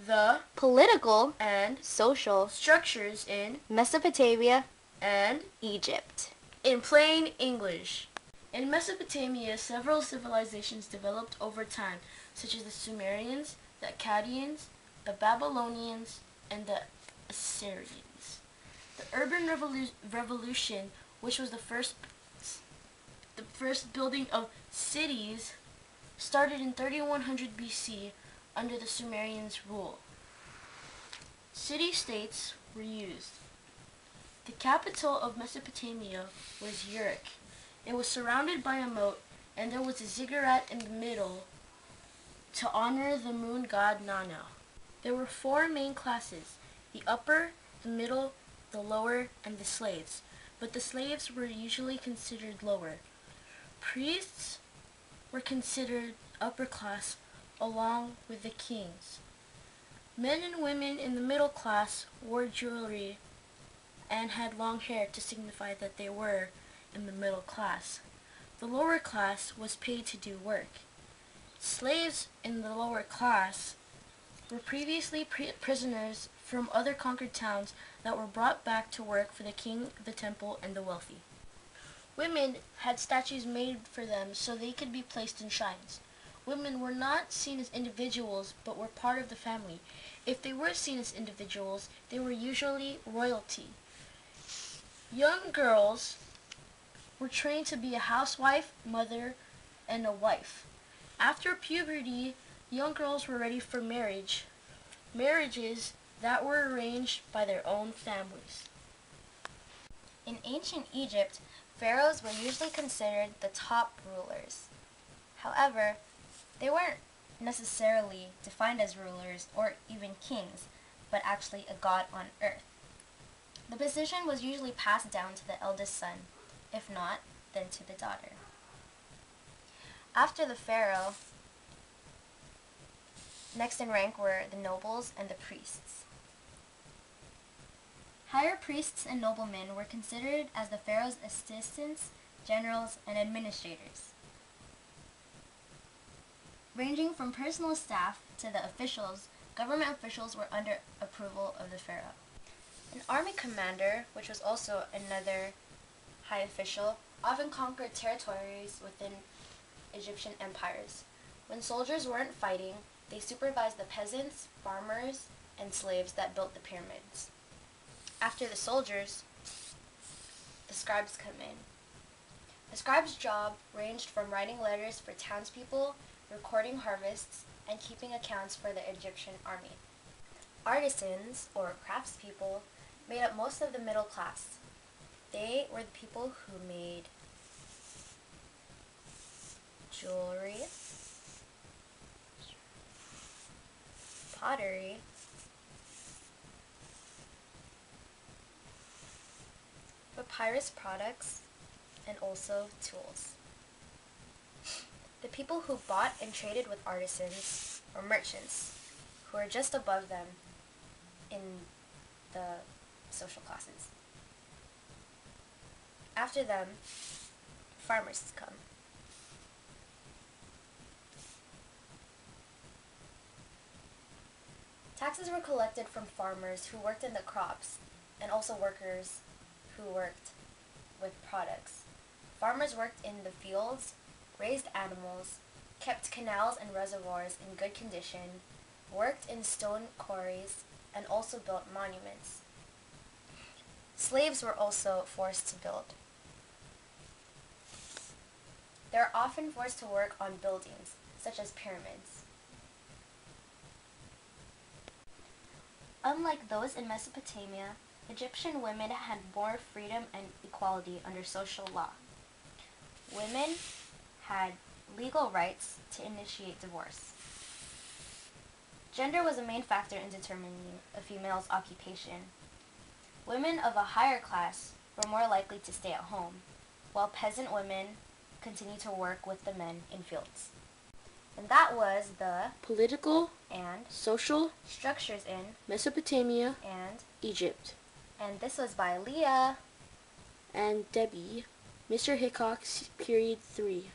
the political and social structures in Mesopotamia and Egypt. in plain English. In Mesopotamia, several civilizations developed over time, such as the Sumerians, the Akkadians, the Babylonians, and the Assyrians. The urban revolution, which was the first building of cities, started in 3100 BC under the Sumerians' rule. City-states were used. The capital of Mesopotamia was Uruk. It was surrounded by a moat, and there was a ziggurat in the middle to honor the moon god Nano. There were 4 main classes: the upper, the middle, the lower, and the slaves. But the slaves were usually considered lower. Priests were considered upper class along with the kings. Men and women in the middle class wore jewelry and had long hair to signify that they were in the middle class. The lower class was paid to do work. Slaves in the lower class were previously prisoners from other conquered towns that were brought back to work for the king, the temple, and the wealthy. Women had statues made for them so they could be placed in shrines. Women were not seen as individuals, but were part of the family. If they were seen as individuals, they were usually royalty. Young girls were trained to be a housewife, mother, and a wife. After puberty, young girls were ready for marriages that were arranged by their own families. In ancient Egypt, pharaohs were usually considered the top rulers. However, they weren't necessarily defined as rulers or even kings, but actually a god on earth. The position was usually passed down to the eldest son, if not, then to the daughter. After the pharaoh, next in rank were the nobles and the priests. Higher priests and noblemen were considered as the pharaoh's assistants, generals, and administrators. Ranging from personal staff to the officials, government officials were under approval of the pharaoh. An army commander, which was also another high official, often conquered territories within Egyptian empires. When soldiers weren't fighting, they supervised the peasants, farmers, and slaves that built the pyramids. After the soldiers, the scribes come in. The scribe's job ranged from writing letters for townspeople, recording harvests, and keeping accounts for the Egyptian army. Artisans, or craftspeople, made up most of the middle class. They were the people who made jewelry, pottery, papyrus products, and also tools. The people who bought and traded with artisans were merchants, who were just above them in the social classes. After them, farmers come. Taxes were collected from farmers who worked in the crops, and also workers who worked with products. Farmers worked in the fields, raised animals, kept canals and reservoirs in good condition, worked in stone quarries, and also built monuments. Slaves were also forced to build. They are often forced to work on buildings, such as pyramids. Unlike those in Mesopotamia, Egyptian women had more freedom and equality under social law. Women had legal rights to initiate divorce. Gender was a main factor in determining a female's occupation. Women of a higher class were more likely to stay at home, while peasant women continued to work with the men in fields. And that was the political and social structures in Mesopotamia and Egypt. And this was by Leah and Debbie, Mr. Hickok's Period 3.